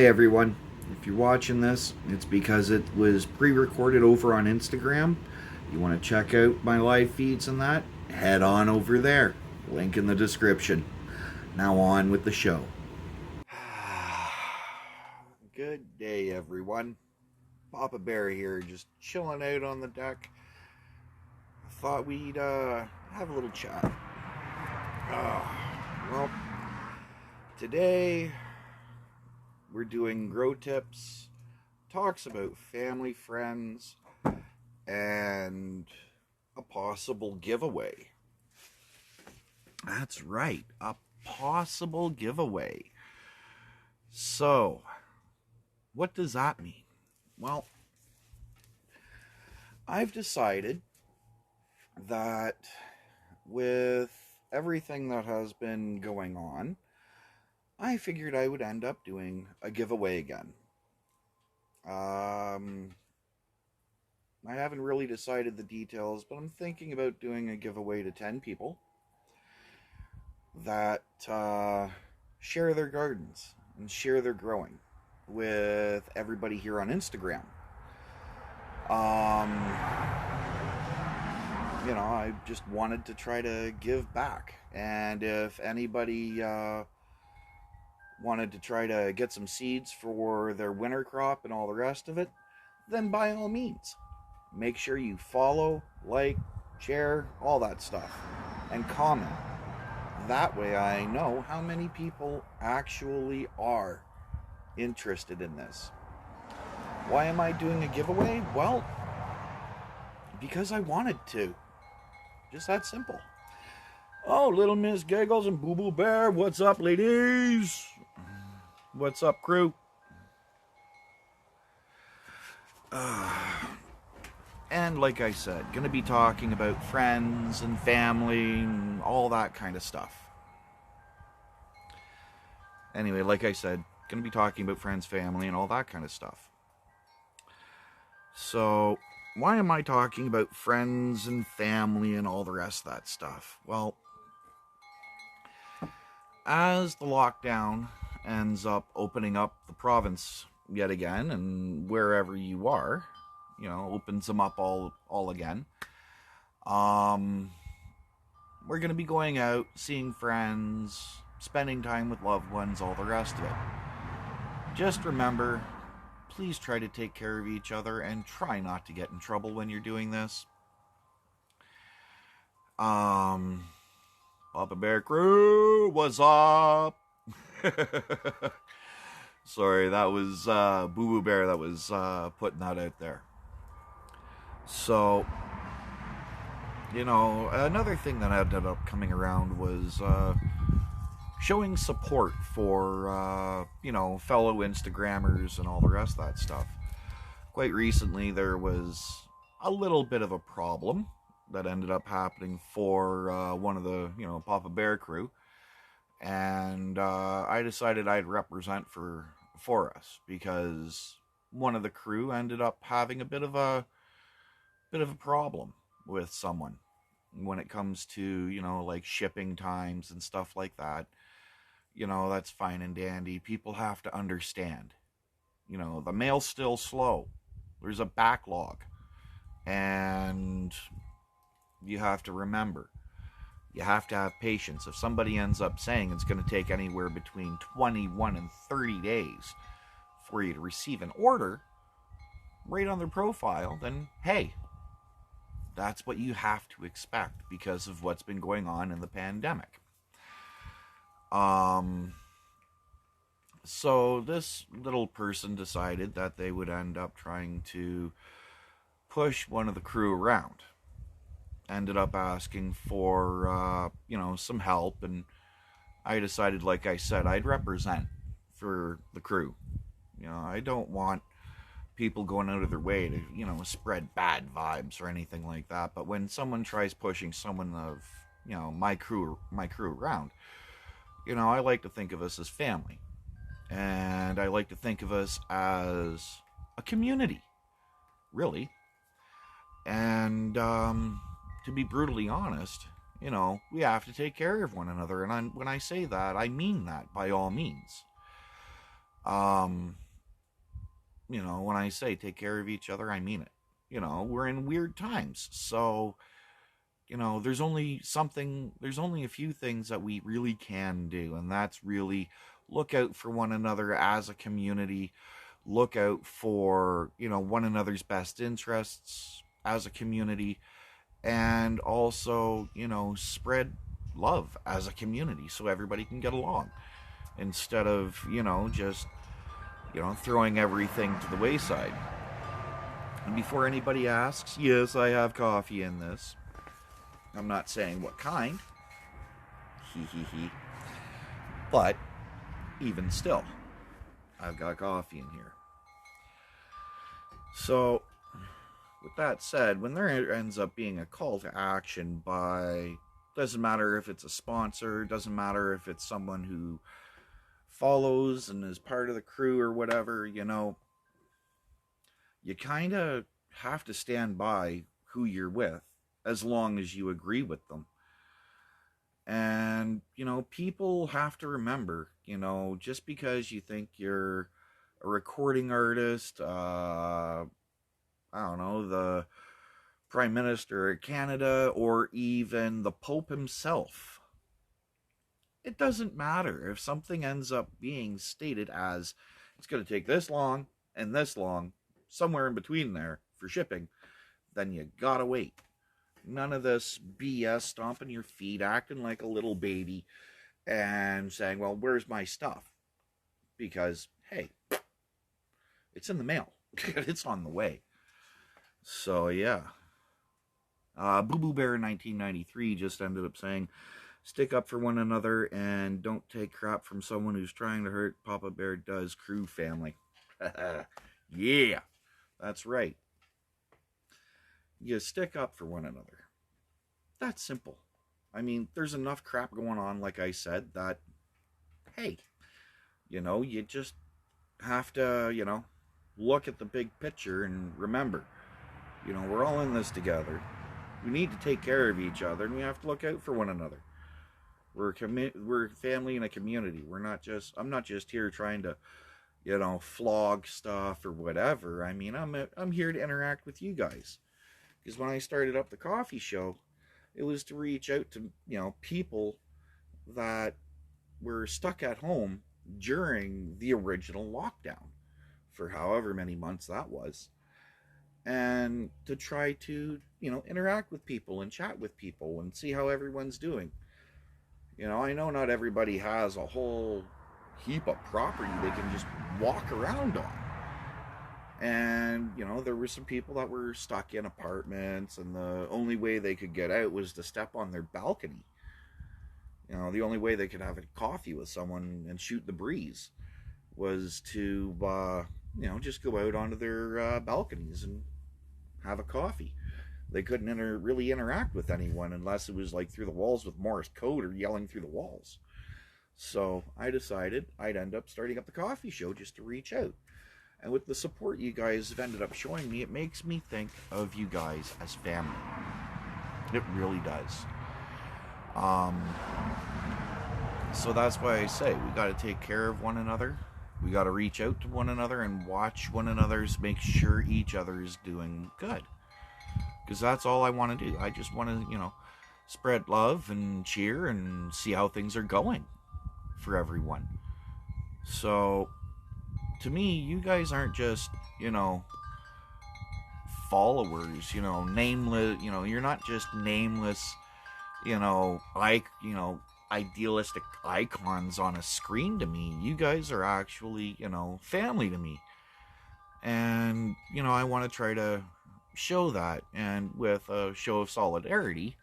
Hey everyone, if you're watching this, it's because it was pre-recorded over on Instagram. You want to check out my live feeds and that? Head on over there. Link in the description. Now on with the show. Good day everyone. Poppabear here, just chilling out on the deck. Thought we'd have a little chat. Well, today we're doing grow tips, talks about family, friends, and a possible giveaway. That's right, a possible giveaway. So, what does that mean? Well, I've decided that with everything that has been going on, I figured I would end up doing a giveaway again. I haven't really decided the details, but I'm thinking about doing a giveaway to 10 people that share their gardens and share their growing with everybody here on Instagram. I just wanted to try to give back, and if anybody wanted to try to get some seeds for their winter crop and all the rest of it, then by all means, make sure you follow, like, share, all that stuff, and comment. That way I know how many people actually are interested in this. Why am I doing a giveaway? Well, because I wanted to. Just that simple. Oh, Little Miss Giggles and Poppabear, what's up, ladies? What's up, crew? And like I said, gonna be talking about friends and family and all that kind of stuff. Anyway, like I said, gonna be talking about friends, family, and all that kind of stuff. So, why am I talking about friends and family and all the rest of that stuff? Well, as the lockdown ends up opening up the province yet again, and wherever you are, opens them up all again, we're going to be going out, seeing friends, spending time with loved ones, all the rest of it. Just remember, please try to take care of each other and try not to get in trouble when you're doing this. Poppabear crew, what's up? Sorry, that was Boo Boo Bear that was putting that out there. So, another thing that ended up coming around was showing support for, fellow Instagrammers and all the rest of that stuff. Quite recently, there was a little bit of a problem that ended up happening for one of the, Poppabear crew. And I decided I'd represent for us, because one of the crew ended up having a bit of a problem with someone when it comes to, like shipping times and stuff like that. That's fine and dandy. People have to understand, the mail's still slow. There's a backlog, and you have to remember, you have to have patience. If somebody ends up saying it's going to take anywhere between 21 and 30 days for you to receive an order right on their profile, then hey, that's what you have to expect because of what's been going on in the pandemic. So this little person decided that they would end up trying to push one of the crew around. Ended up asking for, some help, and I decided, like I said, I'd represent for the crew. I don't want people going out of their way to, spread bad vibes or anything like that. But when someone tries pushing someone of, my crew around, I like to think of us as family. And I like to think of us as a community, really. And, to be brutally honest, we have to take care of one another. And when I say that, I mean that by all means. Um, when I say take care of each other, I mean it. We're in weird times. So, there's only a few things that we really can do, and that's really look out for one another as a community, look out for, one another's best interests as a community, and also, spread love as a community so everybody can get along instead of, just, throwing everything to the wayside. And before anybody asks, yes, I have coffee in this. I'm not saying what kind. Hee hee hee. But even still, I've got coffee in here. So, with that said, when there ends up being a call to action by, doesn't matter if it's a sponsor, doesn't matter if it's someone who follows and is part of the crew or whatever, you kind of have to stand by who you're with as long as you agree with them. And, people have to remember, just because you think you're a recording artist, I don't know, the Prime Minister of Canada, or even the Pope himself, it doesn't matter if something ends up being stated as it's going to take this long and this long, somewhere in between there for shipping, then you gotta wait. None of this BS stomping your feet, acting like a little baby, and saying, well, where's my stuff? Because, hey, it's in the mail. It's on the way. So, yeah. Poppabear in 1993 just ended up saying, stick up for one another and don't take crap from someone who's trying to hurt Poppabear does crew family. Yeah, that's right. You stick up for one another. That's simple. I mean, there's enough crap going on, like I said, that, hey, you just have to, look at the big picture and remember, we're all in this together. We need to take care of each other, and we have to look out for one another. We're family and a community. I'm not just here trying to, flog stuff or whatever. I mean, I'm here to interact with you guys. Because when I started up the coffee show, it was to reach out to, people that were stuck at home during the original lockdown for however many months that was. And to try to, interact with people and chat with people and see how everyone's doing. I know not everybody has a whole heap of property they can just walk around on. And, there were some people that were stuck in apartments, and the only way they could get out was to step on their balcony. The only way they could have a coffee with someone and shoot the breeze was to, just go out onto their balconies and have a coffee. They couldn't really interact with anyone unless it was like through the walls with Morse code or yelling through the walls. So I decided I'd end up starting up the coffee show just to reach out. And with the support you guys have ended up showing me, it makes me think of you guys as family. It really does. So that's why I say we got to take care of one another. We got to reach out to one another and watch one another's, make sure each other is doing good. Because that's all I want to do. I just want to, spread love and cheer and see how things are going for everyone. So, to me, you guys aren't just, followers, nameless, you're not just nameless, idealistic icons on a screen to me. You guys are actually, family to me. And, I want to try to show that, and with a show of solidarity,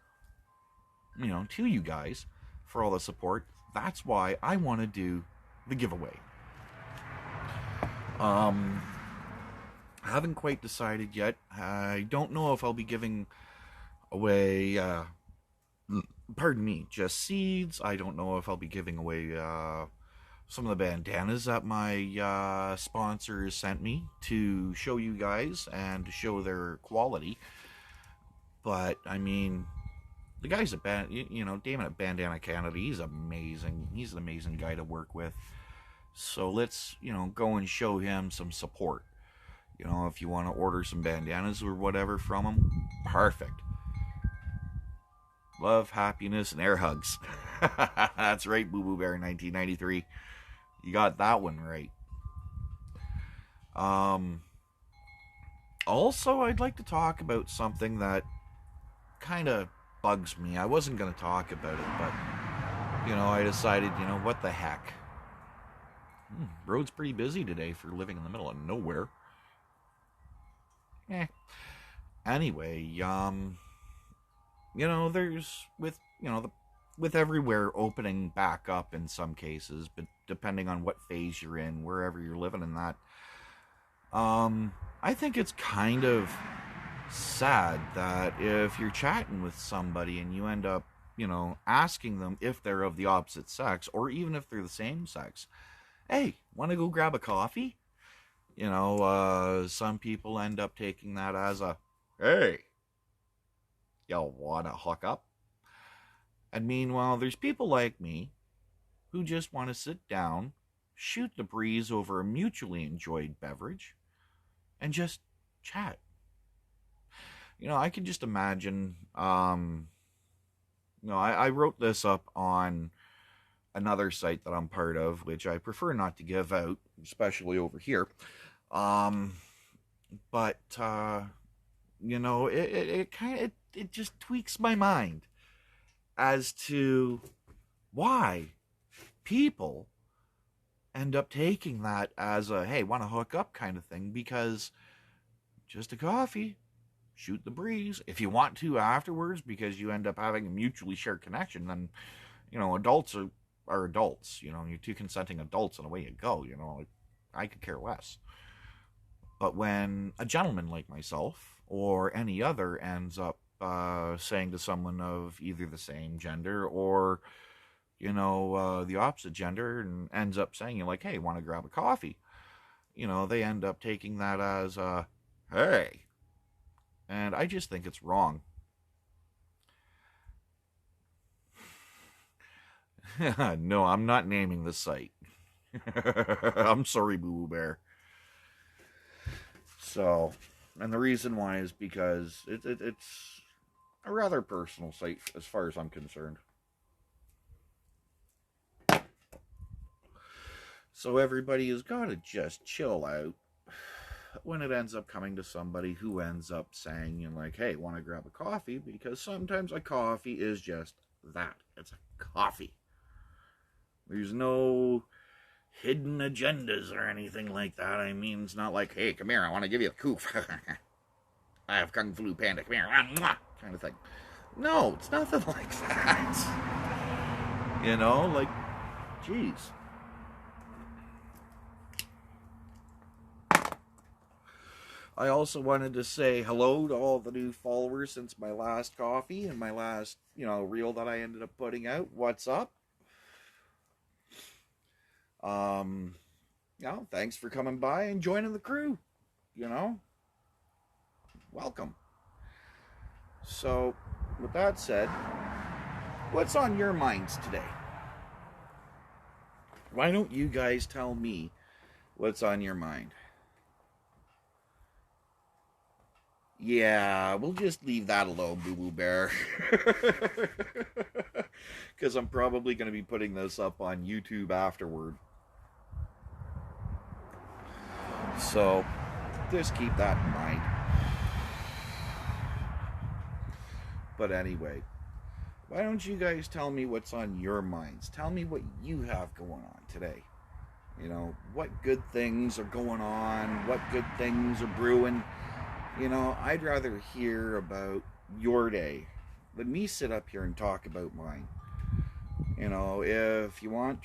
to you guys for all the support. That's why I want to do the giveaway. I haven't quite decided yet. I don't know if I'll be giving away, just seeds. I don't know if I'll be giving away some of the bandanas that my sponsors sent me to show you guys and to show their quality. But, I mean, the guy's Damon at Bandana Canada, he's amazing. He's an amazing guy to work with. So let's, go and show him some support. If you want to order some bandanas or whatever from him, perfect. Love, happiness, and air hugs. That's right, Boo Boo Bear 1993. You got that one right. Also, I'd like to talk about something that kind of bugs me. I wasn't going to talk about it, but, I decided, what the heck. Road's pretty busy today for living in the middle of nowhere. Anyway, there's with everywhere opening back up in some cases, but depending on what phase you're in, wherever you're living in that, I think it's kind of sad that if you're chatting with somebody and you end up, asking them if they're of the opposite sex, or even if they're the same sex, hey, want to go grab a coffee? Some people end up taking that as a, hey, y'all want to hook up? And meanwhile, there's people like me who just want to sit down, shoot the breeze over a mutually enjoyed beverage, and just chat. I can just imagine, I wrote this up on another site that I'm part of, which I prefer not to give out, especially over here. But it just tweaks my mind as to why people end up taking that as a, hey, want to hook up kind of thing, because just a coffee, shoot the breeze. If you want to afterwards, because you end up having a mutually shared connection, then, adults are adults. You're two consenting adults, and away you go. I could care less. But when a gentleman like myself or any other ends up saying to someone of either the same gender or, the opposite gender, and ends up saying, like, hey, want to grab a coffee? They end up taking that as, hey. And I just think it's wrong. No, I'm not naming the site. I'm sorry, Boo Boo Bear. So, and the reason why is because it's a rather personal site as far as I'm concerned. So everybody has got to just chill out when it ends up coming to somebody who ends up saying, like, hey, want to grab a coffee? Because sometimes a coffee is just that. It's a coffee. There's no hidden agendas or anything like that. I mean, it's not like, hey, come here, I want to give you a coof. I have Kung Flu Panda, come here, kind of thing. No, it's nothing like that. Like, geez. I also wanted to say hello to all the new followers since my last coffee and my last, reel that I ended up putting out. What's up? Thanks for coming by and joining the crew. Welcome. So, with that said, what's on your minds today? Why don't you guys tell me what's on your mind? Yeah, we'll just leave that alone, Boo Boo Bear. Because I'm probably going to be putting this up on YouTube afterward. So, just keep that in mind. But anyway, why don't you guys tell me what's on your minds? Tell me what you have going on today. What good things are going on, what good things are brewing. I'd rather hear about your day than me sit up here and talk about mine. If you want,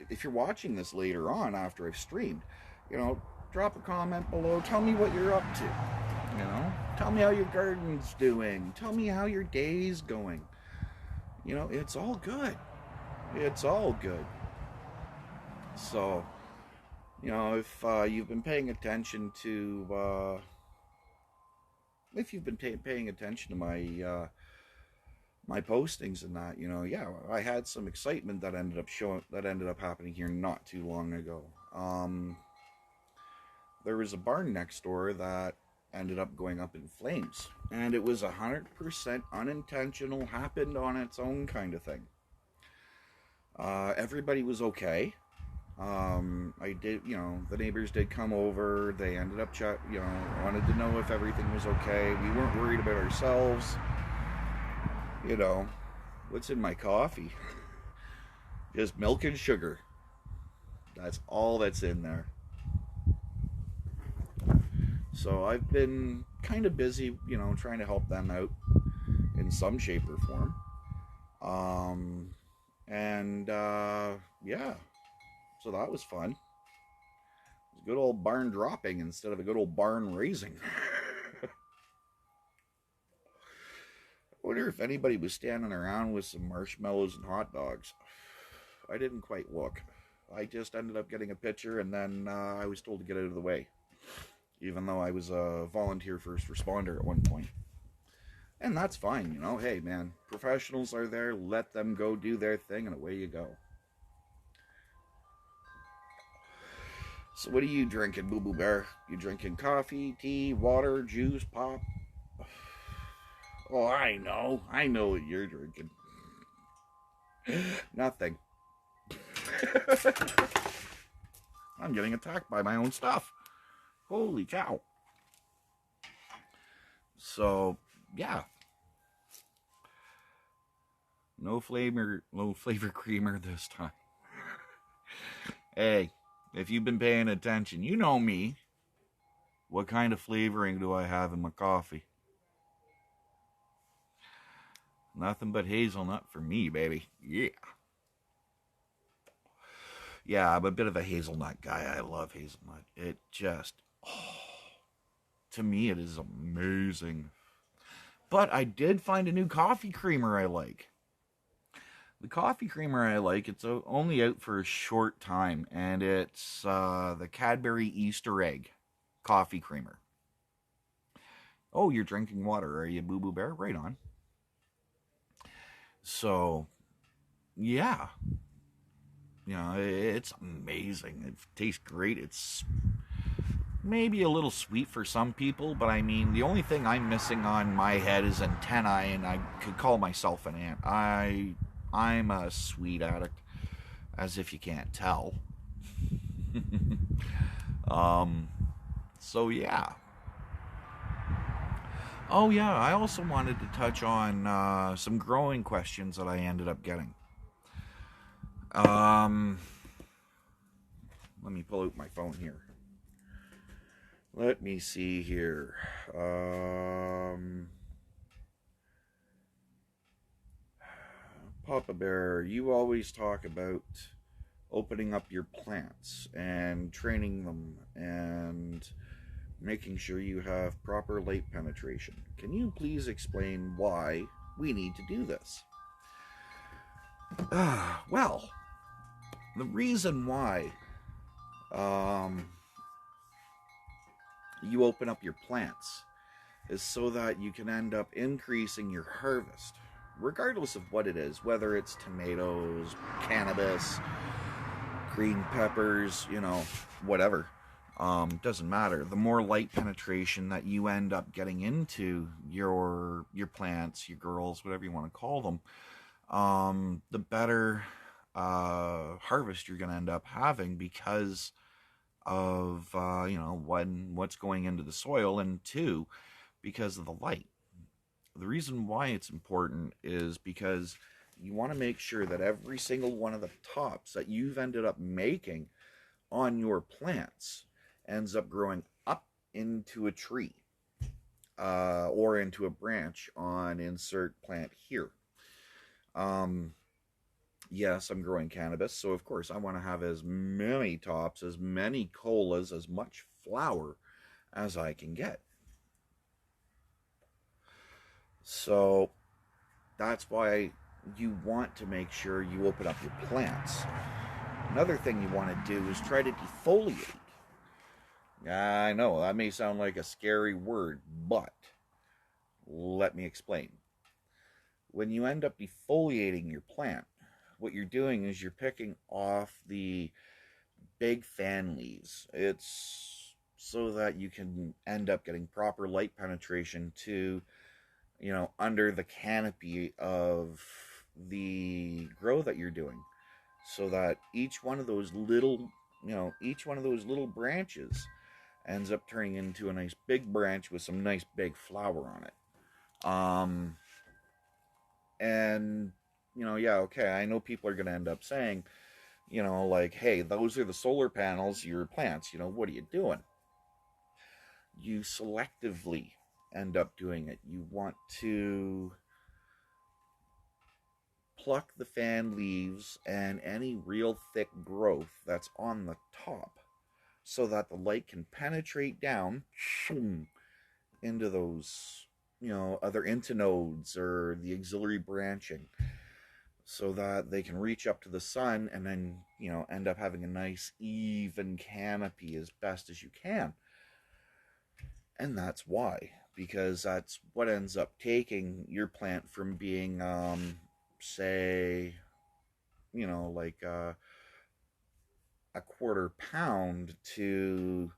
if you're watching this later on after I've streamed, drop a comment below. Tell me what you're up to. Tell me how your garden's doing. Tell me how your day's going. It's all good. It's all good. So, if you've been paying attention to paying attention to my postings and that, I had some excitement that ended up happening here not too long ago. There was a barn next door that ended up going up in flames, and it was 100% unintentional, happened on its own kind of thing. Everybody was okay. I did, the neighbors did come over. They ended up, wanted to know if everything was okay. We weren't worried about ourselves. What's in my coffee? Just milk and sugar. That's all that's in there. So I've been kind of busy, trying to help them out in some shape or form. Yeah, so that was fun. It was a good old barn dropping instead of a good old barn raising. I wonder if anybody was standing around with some marshmallows and hot dogs. I didn't quite look. I just ended up getting a picture, and then I was told to get out of the way, even though I was a volunteer first responder at one point. And that's fine, Hey, man, professionals are there. Let them go do their thing, and away you go. So what are you drinking, Boo Boo Bear? You drinking coffee, tea, water, juice, pop? Oh, I know what you're drinking. Nothing. I'm getting attacked by my own stuff. Holy cow. So, yeah. No flavor creamer this time. Hey, if you've been paying attention, you know me. What kind of flavoring do I have in my coffee? Nothing but hazelnut for me, baby. Yeah. Yeah, I'm a bit of a hazelnut guy. I love hazelnut. It just, to me, it is amazing. But I did find a new coffee creamer I like. The coffee creamer I like, it's only out for a short time, and it's the Cadbury Easter Egg coffee creamer. Oh, you're drinking water, are you, Boo Boo Bear? Right on. So, yeah. It's amazing. It tastes great. It's maybe a little sweet for some people, but I mean, the only thing I'm missing on my head is antennae, and I could call myself an ant. I'm a sweet addict, as if you can't tell. So yeah. Oh yeah, I also wanted to touch on some growing questions that I ended up getting. Let me pull out my phone here. Let me see here. Poppabear, you always talk about opening up your plants and training them and making sure you have proper light penetration. Can you please explain why we need to do this? Well, the reason why you open up your plants is so that you can end up increasing your harvest, regardless of what it is, whether it's tomatoes, cannabis, green peppers, whatever. Doesn't matter. The more light penetration that you end up getting into your plants, your girls, whatever you want to call them, the better harvest you're going to end up having, because of what's going into the soil, and two, because of the light. The reason why it's important is because you want to make sure that every single one of the tops that you've ended up making on your plants ends up growing up into a tree or into a branch on insert plant here. Yes, I'm growing cannabis, so of course I want to have as many tops, as many colas, as much flower as I can get. So that's why you want to make sure you open up your plants. Another thing you want to do is try to defoliate. I know, that may sound like a scary word, but let me explain. When you end up defoliating your plant, what you're doing is you're picking off the big fan leaves. It's so that you can end up getting proper light penetration to, under the canopy of the grow that you're doing, so that each one of those little branches ends up turning into a nice big branch with some nice big flower on it. And yeah, okay, I know people are going to end up saying, like, hey, those are the solar panels, your plants, what are you doing? You selectively end up doing it. You want to pluck the fan leaves and any real thick growth that's on the top so that the light can penetrate down into those, other internodes or the auxiliary branching, so that they can reach up to the sun and then, end up having a nice even canopy as best as you can. And that's why, because that's what ends up taking your plant from being, say, like a quarter pound to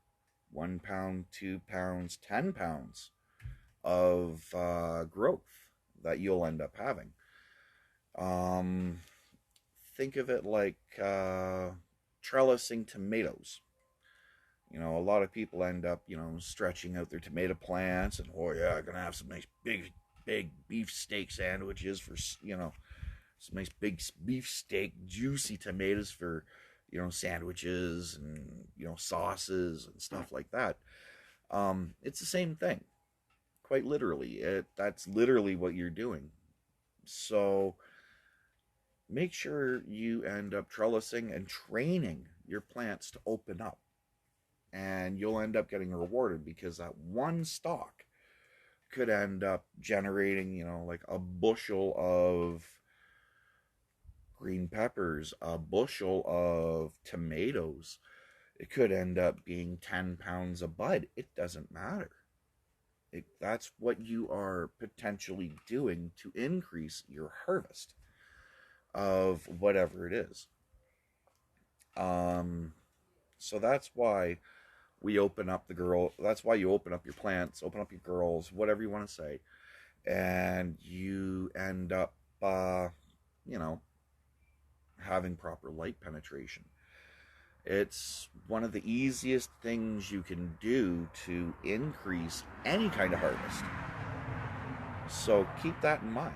1 pound, 2 pounds, 10 pounds of growth that you'll end up having. Think of it like trellising tomatoes. A lot of people end up, stretching out their tomato plants and, oh yeah, I'm gonna have some nice big beefsteak sandwiches for, some nice big beefsteak juicy tomatoes for, sandwiches and, sauces and stuff like that. It's the same thing, quite literally. That's literally what you're doing. So make sure you end up trellising and training your plants to open up, and you'll end up getting rewarded, because that one stalk could end up generating, like a bushel of green peppers, a bushel of tomatoes. It could end up being 10 pounds a bud. It doesn't matter. That's what you are potentially doing to increase your harvest of whatever it is. So that's why we open up that's why you open up your plants, open up your girls, whatever you want to say, and you end up, having proper light penetration. It's one of the easiest things you can do to increase any kind of harvest. So keep that in mind.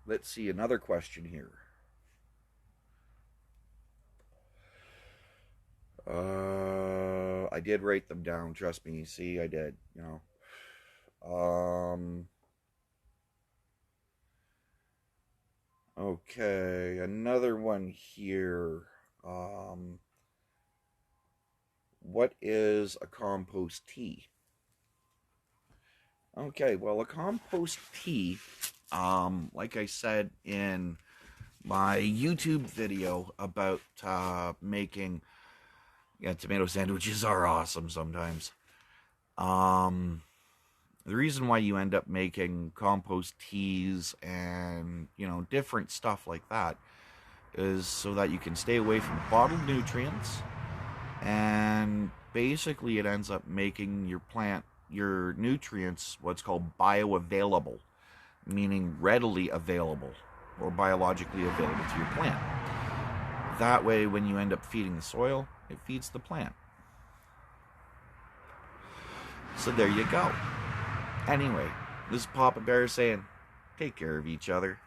Let's see, another question here. I did write them down, trust me. See, I did, Okay, another one here. What is a compost tea? Okay, well, a compost tea, like I said in my YouTube video about making, tomato sandwiches are awesome sometimes. The reason why you end up making compost teas and, different stuff like that is so that you can stay away from bottled nutrients, and basically it ends up making your nutrients what's called bioavailable, meaning readily available or biologically available to your plant. That way, when you end up feeding the soil, it feeds the plant. So there you go. Anyway, this is Poppabear saying, take care of each other.